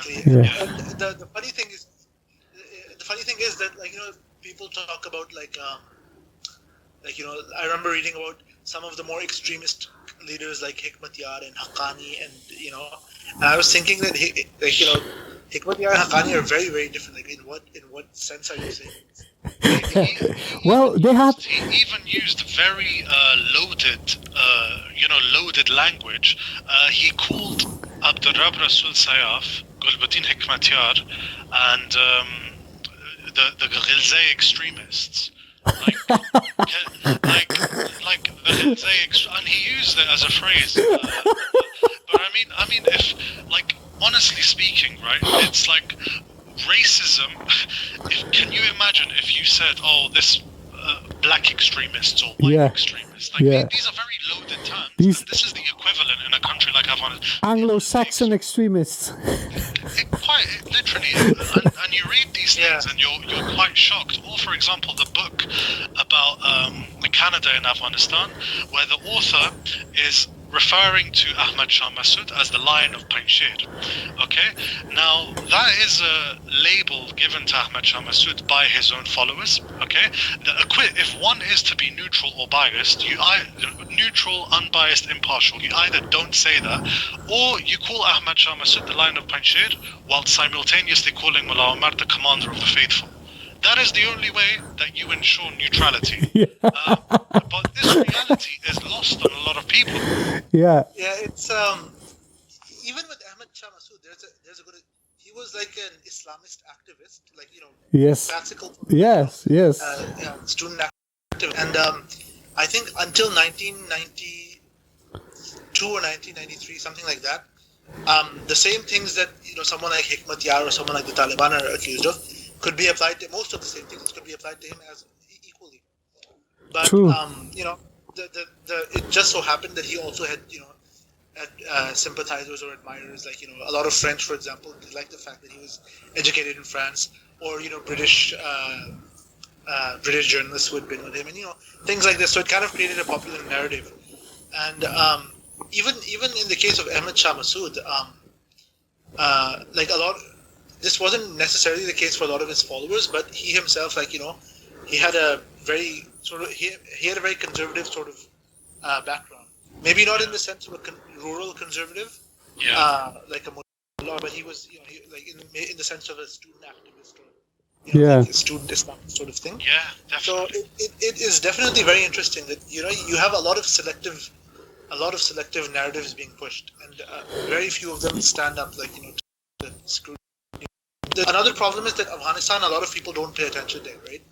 exactly. Yeah. And the funny thing is that, like, people talk about like I remember reading about some of the more extremist leaders like Hikmatyar and Haqqani, and I was thinking that Hikmatyar and Haqqani are very, very different. Like, in what sense are you saying this? He even used very loaded language. He called Abdurrab Rasul Sayaf, Gulbuddin Hikmatyar, and the Ghilzai extremists. Like the Ghilzai, and he used it as a phrase. But I mean, if, like, honestly speaking, right? It's like racism. Can you imagine if you said, "Oh, this black extremists or white extremists"? Like, these are very loaded terms. And this is the equivalent in a country like Afghanistan. Anglo-Saxon extremists. Quite literally, and you read these things and you're quite shocked. Or, for example, the book about Canada in Afghanistan, where the author is referring to Ahmad Shah Massoud as the Lion of Panjshir. Okay, now that is a label given to Ahmad Shah Massoud by his own followers. Okay, if one is to be neutral or biased, neutral, unbiased, impartial, you either don't say that, or you call Ahmad Shah Massoud the Lion of Panjshir while simultaneously calling Mullah Omar the Commander of the Faithful. That is the only way that you ensure neutrality. But this reality is lost on a lot of people. Yeah. Yeah, it's even with Ahmad Shah Massoud, there's a good. He was like an Islamist activist, like, Yes. classical. Yes. Student activist, and I think until 1992 or 1993, something like that. The same things that someone like Hikmatyar or someone like the Taliban are accused of could be applied to, most of the same things could be applied to him as equally. But True. It just so happened that he also had sympathizers or admirers, like a lot of French, for example, like the fact that he was educated in France, or British journalists who had been with him, and things like this. So it kind of created a popular narrative. And even in the case of Ahmad Shah Massoud, this wasn't necessarily the case for a lot of his followers, but he himself, he had a very he had a very conservative sort of background. Maybe not in the sense of a rural conservative, like a mullah, but he was, in the sense of a student activist or like a student Islamist sort of thing. Yeah, definitely. So it is definitely very interesting that you have a lot of selective narratives being pushed, and very few of them stand up, to scrutiny. Another problem is that Afghanistan, a lot of people don't pay attention there, right?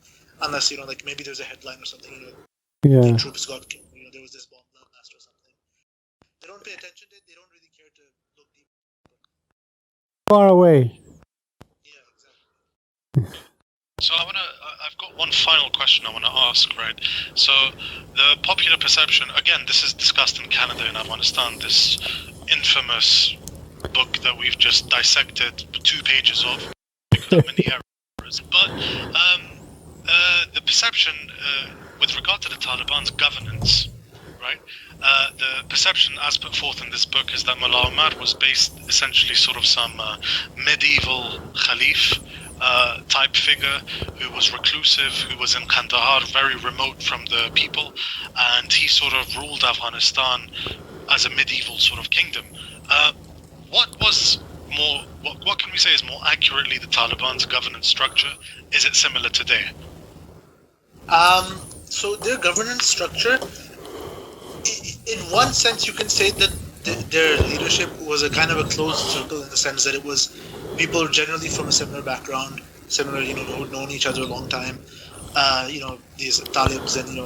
Unless, maybe there's a headline or something, the troops got killed, there was this bomb blast or something. They don't pay attention to it, they don't really care to look deep. Far away. Yeah, exactly. So I've got one final question I want to ask, right? So the popular perception, again, this is discussed in Canada and Afghanistan, this infamous book that we've just dissected 2 pages of, because of many errors. But the perception with regard to the Taliban's governance, right? The perception as put forth in this book is that Mullah Omar was based essentially sort of some medieval Khalif type figure who was reclusive, who was in Kandahar, very remote from the people, and he sort of ruled Afghanistan as a medieval sort of kingdom. What can we say is more accurately the Taliban's governance structure? Is it similar today? So their governance structure, in one sense, you can say that their leadership was a kind of a closed circle, in the sense that it was people generally from a similar background, who'd known each other a long time. These Talibs and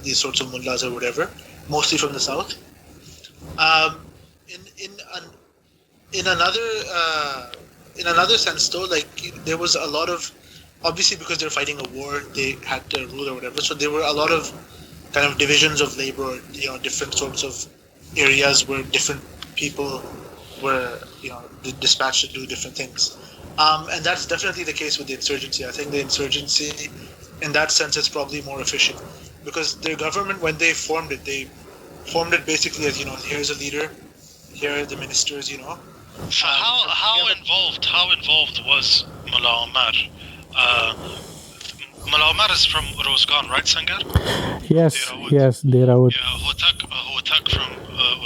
these sorts of mullahs or whatever, mostly from the south. In another sense, though, there was a lot of, obviously because they're fighting a war, they had to rule or whatever. So there were a lot of kind of divisions of labor, or different sorts of areas where different people were, dispatched to do different things. And that's definitely the case with the insurgency. I think the insurgency, in that sense, is probably more efficient, because their government, when they formed it basically as, here's a leader, here are the ministers, So how involved was Mullah Omar? Mullah Omar is from Rozgan, right, Sangar? Yes, Derawood. yes, Derawood. Yeah, Hotak from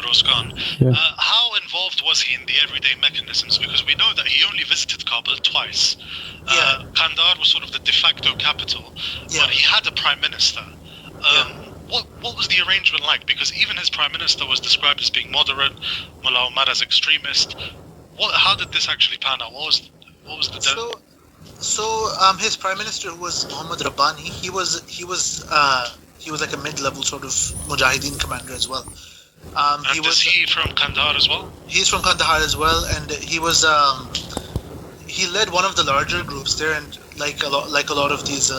Rozgan. Yeah. How involved was he in the everyday mechanisms? Because we know that he only visited Kabul twice. Kandahar was sort of the de facto capital, but he had a prime minister. What was the arrangement like? Because even his prime minister was described as being moderate, Mullah Omar as extremist. How did this actually pan out? What was the So his prime minister was Muhammad Rabbani. He was like a mid-level sort of Mujahideen commander as well. Is he from Kandahar as well? He's from Kandahar as well, and he led one of the larger groups there, and like a lot of these,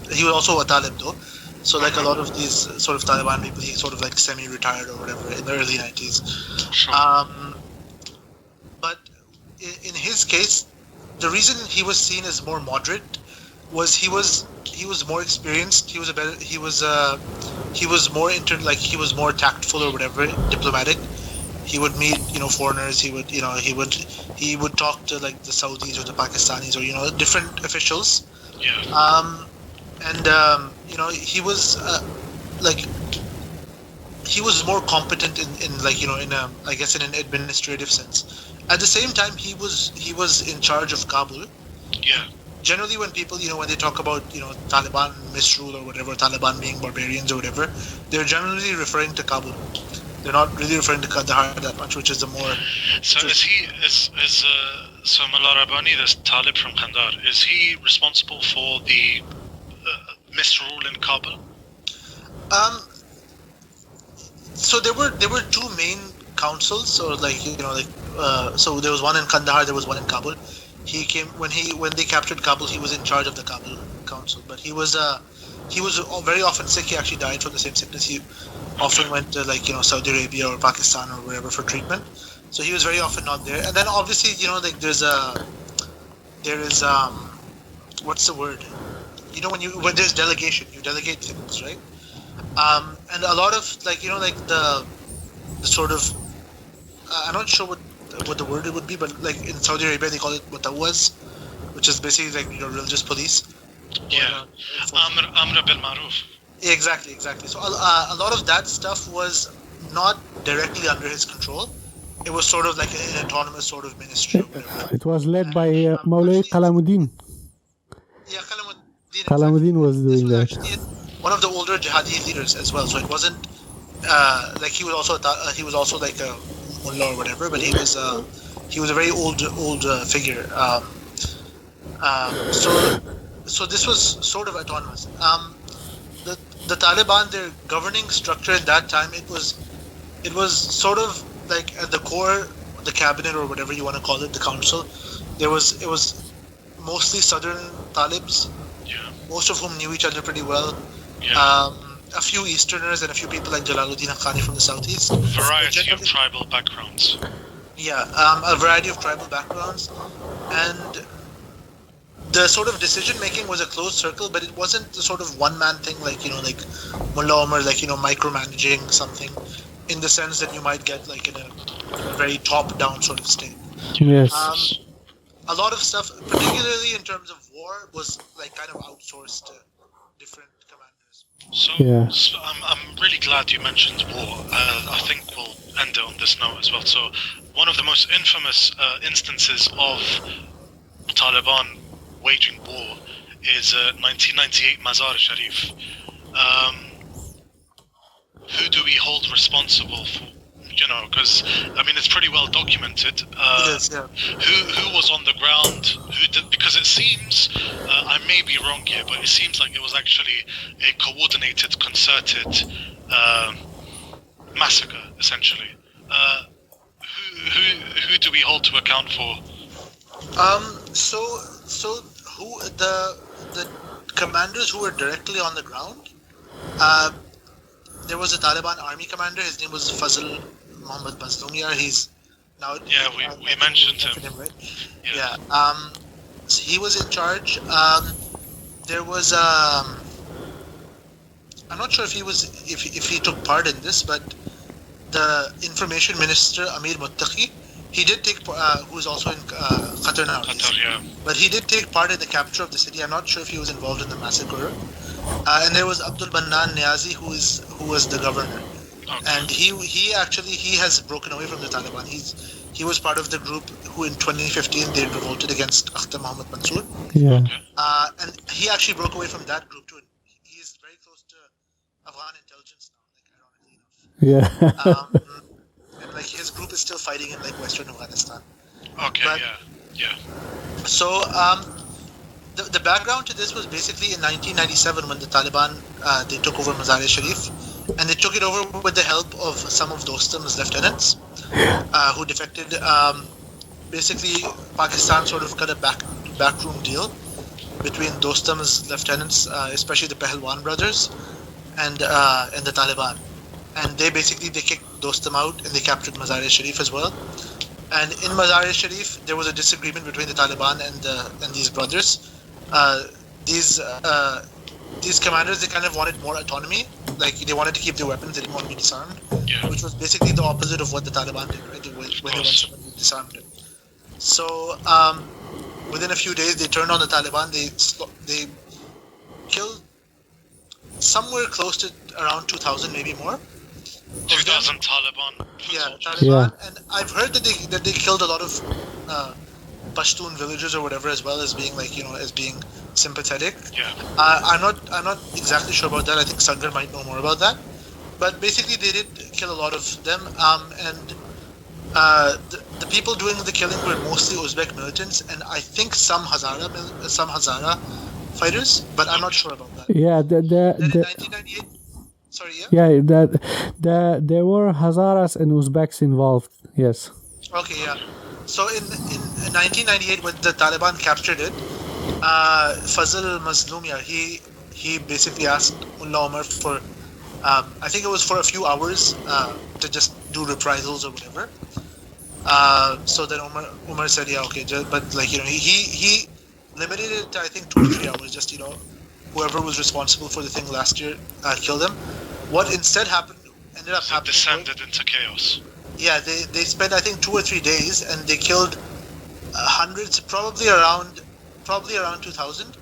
he was also a Talib though. So like a lot of these sort of Taliban people, he sort of like semi-retired or whatever in the early 90s. Sure. But in his case, the reason he was seen as more moderate was he was more experienced. He was more tactful or whatever, diplomatic. He would meet foreigners. He would talk to like the Saudis or the Pakistanis or different officials. Yeah. He was more competent in an administrative sense. At the same time, he was in charge of Kabul. Yeah. Generally, when people when they talk about Taliban misrule or whatever, Taliban being barbarians or whatever, they're generally referring to Kabul. They're not really referring to Kandahar that much, which is the more. So so Mullah Rabbani, this Talib from Kandahar, is he responsible for the misrule in Kabul? So there were two main councils, or so there was one in Kandahar, there was one in Kabul. He came when they captured Kabul. He was in charge of the Kabul council, but he was very often sick. He actually died from the same sickness. He often went to Saudi Arabia or Pakistan or wherever for treatment. So he was very often not there. And then obviously there is what's the word? When there's delegation, you delegate things, right? And a lot of the sort of I'm not sure what the word it would be, but like in Saudi Arabia they call it mutawaz, which is basically like religious police. Yeah. Amr bil Maruf. Exactly. So a lot of that stuff was not directly under his control. It was sort of like an autonomous sort of ministry. It was led by Maulay Kalamuddin. Yeah, Kalamuddin was doing that. Actually one of the older jihadi leaders as well. So it wasn't like he was also like a mullah or whatever, but he was a very old figure. So this was sort of autonomous. The Taliban, their governing structure at that time, it was sort of like at the core, the cabinet or whatever you want to call it, the council. It was mostly southern Talibs, most of whom knew each other pretty well. Yeah. A few Easterners and a few people like Jalaluddin Haqqani from the southeast. Variety of tribal backgrounds. Yeah, a variety of tribal backgrounds, and the sort of decision making was a closed circle, but it wasn't the sort of one man thing like Mullah Omar, micromanaging something, in the sense that you might get like in a very top down sort of state. Yes. A lot of stuff, particularly in terms of war, was like kind of outsourced to different commanders. So I'm really glad you mentioned war. I think we'll end it on this note as well. So one of the most infamous instances of Taliban waging war is 1998 Mazar-e-Sharif. Who do we hold responsible for? Because it's pretty well documented. It is, yeah. Who was on the ground? Who did? Because it seems, I may be wrong here, but it seems like it was actually a coordinated, concerted massacre, essentially. Who do we hold to account for? So who the commanders who were directly on the ground? There was a Taliban army commander. His name was Fazl Muhammad Mazlumiyar. He's now. Yeah, we mentioned him. Right? Yeah. So he was in charge. There was I'm not sure if he took part in this, but the information minister Amir Muttaqi, he did take, who is also in Qatar now. Qatar, yeah. But he did take part in the capture of the city. I'm not sure if he was involved in the massacre. And there was Abdul Bannan Niazi, who was the governor. Okay. And he has broken away from the Taliban. He was part of the group who in 2015 they revolted against Akhtar Mohammad Mansour. Yeah. And he actually broke away from that group too. He is very close to Afghan intelligence now, like ironically enough. Yeah. And like his group is still fighting in like Western Afghanistan. Okay, But- yeah. So the background to this was basically in 1997 when the Taliban they took over Mazar-e-Sharif, and they took it over with the help of some of Dostum's lieutenants who defected. Basically, Pakistan sort of cut a backroom deal between Dostum's lieutenants, especially the Pahalwan brothers, and the Taliban. And they kicked Dostum out and they captured Mazar-e-Sharif as well. And in Mazar-e-Sharif, there was a disagreement between the Taliban and these brothers. These commanders, they kind of wanted more autonomy. Like, they wanted to keep their weapons, they didn't want to be disarmed. Yeah. Which was basically the opposite of what the Taliban did, right? When they want someone to disarm them. So, within a few days, they turned on the Taliban. They killed somewhere close to around 2,000, maybe more. 2,000 Taliban. Yeah, soldiers. Taliban. Yeah. And I've heard that they killed a lot of Pashtun villagers or whatever as well, as being as being sympathetic. Yeah. I'm not exactly sure about that. I think Sangar might know more about that. But basically, they did kill a lot of them. And the people doing the killing were mostly Uzbek militants, and I think some Hazara fighters, but I'm not sure about that. Yeah. Then in 1998. Sorry, yeah. Yeah. There were Hazaras and Uzbeks involved. Yes. Okay, yeah. So in 1998, when the Taliban captured it, Fazl Mazlumia, he basically asked Mullah Omar for, I think it was for a few hours, to just do reprisals or whatever. So then Umar said, yeah, okay, but he limited it to I think 2 or 3 hours. Just whoever was responsible for the thing last year killed them. What instead ended up So it happening. descended into chaos. Yeah, they spent I think 2 or 3 days and they killed hundreds, probably around 2,000.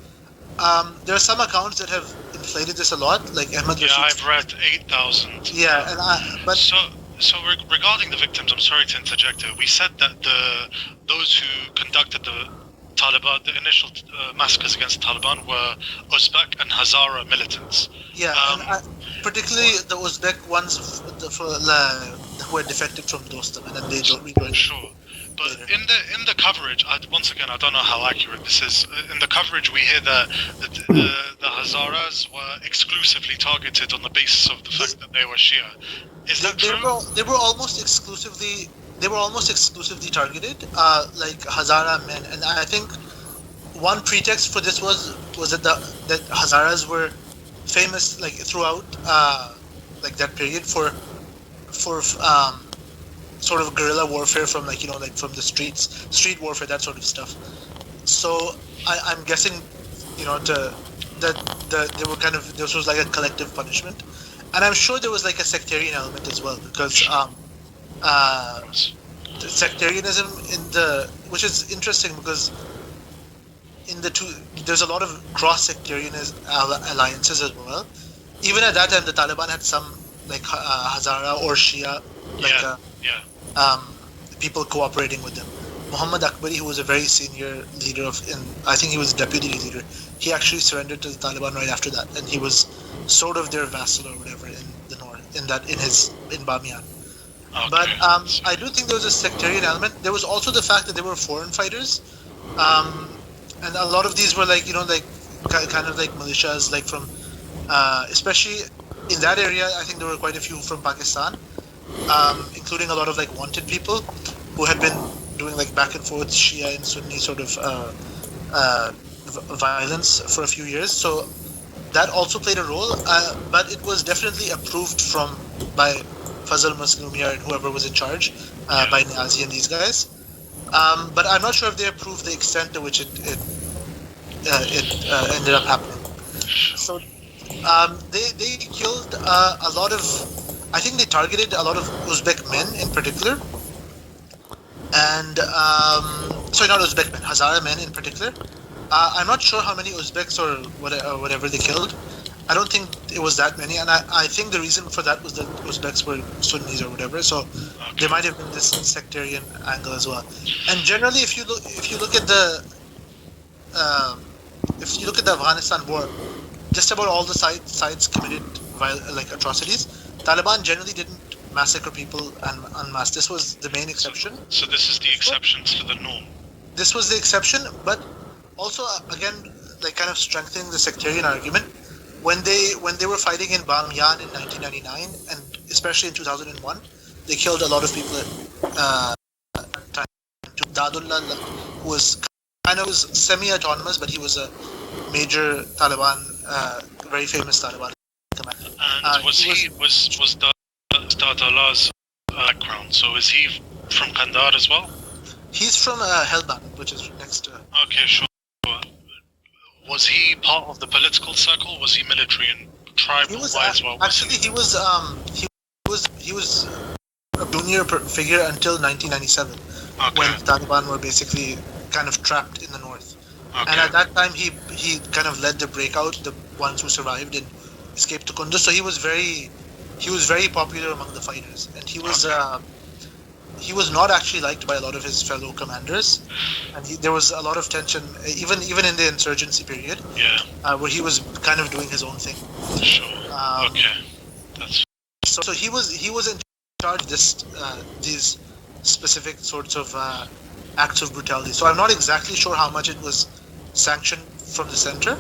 There are some accounts that have inflated this a lot, like Ahmad Yeah, Rashid. I've read 8,000. Yeah, and but So regarding the victims, I'm sorry to interject here. We said that those who conducted the Taliban, the initial massacres against the Taliban, were Uzbek and Hazara militants. yeah, and particularly the Uzbek ones who had defected from Dostum, and then they rejoined. Sure. But later. in the coverage, once again, I don't know how accurate this is. In the coverage, we hear that the Hazaras were exclusively targeted on the basis of the fact that they were Shia. Is that true? They were almost exclusively targeted, like Hazara men, and I think one pretext for this was that Hazaras were famous like throughout like that period for sort of guerrilla warfare from from the street warfare, that sort of stuff. So I'm guessing that they were kind of, this was like a collective punishment, and I'm sure there was like a sectarian element as well, because the sectarianism which is interesting because there's a lot of cross-sectarian alliances as well. Even at that time, the Taliban had some like Hazara or Shia people cooperating with them. Muhammad Akbari, who was a very senior leader I think he was deputy leader, he actually surrendered to the Taliban right after that, and he was sort of their vassal or whatever in the north, in Bamyan. Okay. But I do think there was a sectarian element. There was also the fact that they were foreign fighters, and a lot of these were like kind of like militias, like from especially in that area. I think there were quite a few from Pakistan, including a lot of like wanted people who had been doing like back and forth Shia and Sunni sort of violence for a few years. So that also played a role, but it was definitely approved by Fazl Maslumiyar and whoever was in charge, by Niazi and these guys. But I'm not sure if they approved the extent to which it ended up happening. So they killed a lot of, I think they targeted a lot of Uzbek men in particular. and sorry, not Uzbek men, Hazara men in particular. I'm not sure how many Uzbeks or whatever they killed. I don't think it was that many, and I think the reason for that was that Uzbeks were Sunnis or whatever, so there might have been this sectarian angle as well. And generally, if you look at the Afghanistan war, just about all the sides committed atrocities. Taliban generally didn't massacre people en masse. This was the main exception. So this is the exception to the norm. This was the exception, but also again, kind of strengthening the sectarian argument. When they were fighting in Bamyan in 1999 and especially in 2001, they killed a lot of people. Dadullah, who was semi-autonomous, but he was a major Taliban, very famous Taliban commander. And was Dadullah's background? So is he from Kandahar as well? He's from Helmand, which is next to. Okay, sure. Was he part of the political circle? Was he military and tribal wise? Actually, he was a junior figure until 1997, when the Taliban were basically kind of trapped in the north. Okay. And at that time, he kind of led the breakout, the ones who survived and escaped to Kunduz. So he was very popular among the fighters, and he was not actually liked by a lot of his fellow commanders, and there was a lot of tension, even in the insurgency period, where he was kind of doing his own thing. Sure. So he was in charge of these specific sorts of acts of brutality. So I'm not exactly sure how much it was sanctioned from the center,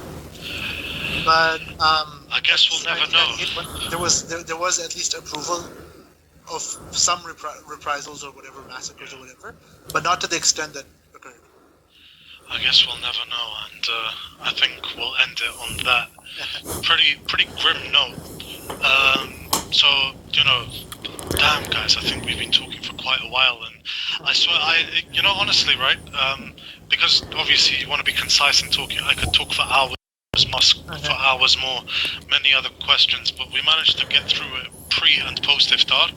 but I guess we'll never know. There was at least approval of some reprisals or whatever, massacres or whatever, but not to the extent that occurred. I guess we'll never know, and I think we'll end it on that pretty grim note. So, damn guys, I think we've been talking for quite a while, and I swear, honestly, right, because obviously you want to be concise in talking, I could talk for hours more, many other questions, but we managed to get through it pre and post iftar.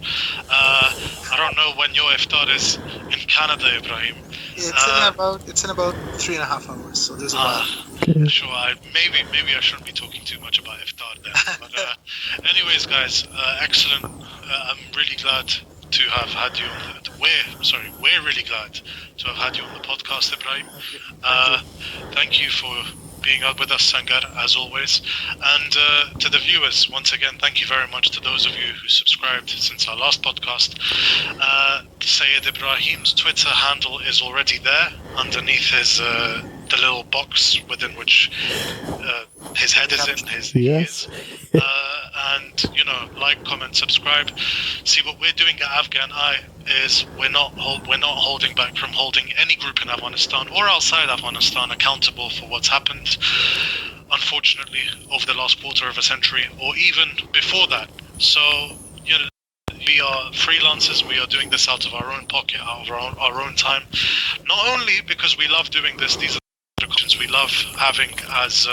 I don't know when your iftar is in Canada, Ibrahim. It's in about 3.5 hours, so there's a while. Sure, maybe I shouldn't be talking too much about iftar then. But anyways, guys, excellent. I'm really glad to have had you on we're really glad to have had you on the podcast, Ibrahim. Thank you for being out with us, Sangar, as always. And to the viewers, once again, thank you very much to those of you who subscribed since our last podcast. Syed Ibrahim's Twitter handle is already there underneath his the little box within which his head is in, his ears. And like, comment, subscribe. See, what we're doing at AfghanEye is we're not holding back from holding any group in Afghanistan or outside Afghanistan accountable for what's happened, unfortunately, over the last quarter of a century or even before that. So we are freelancers. We are doing this out of our own pocket, out of our own time, not only because we love doing this. These are questions we love having as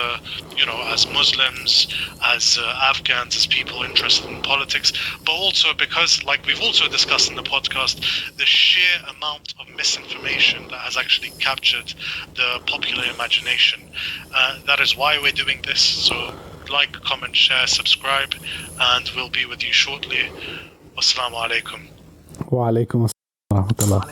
as Muslims, as Afghans, as people interested in politics, but also because, like we've also discussed in the podcast, the sheer amount of misinformation that has actually captured the popular imagination. That is why we're doing this. So like, comment, share, subscribe, and we'll be with you shortly. Wassalamu alaikum. Wa alaikum assalam wa rahmatullah.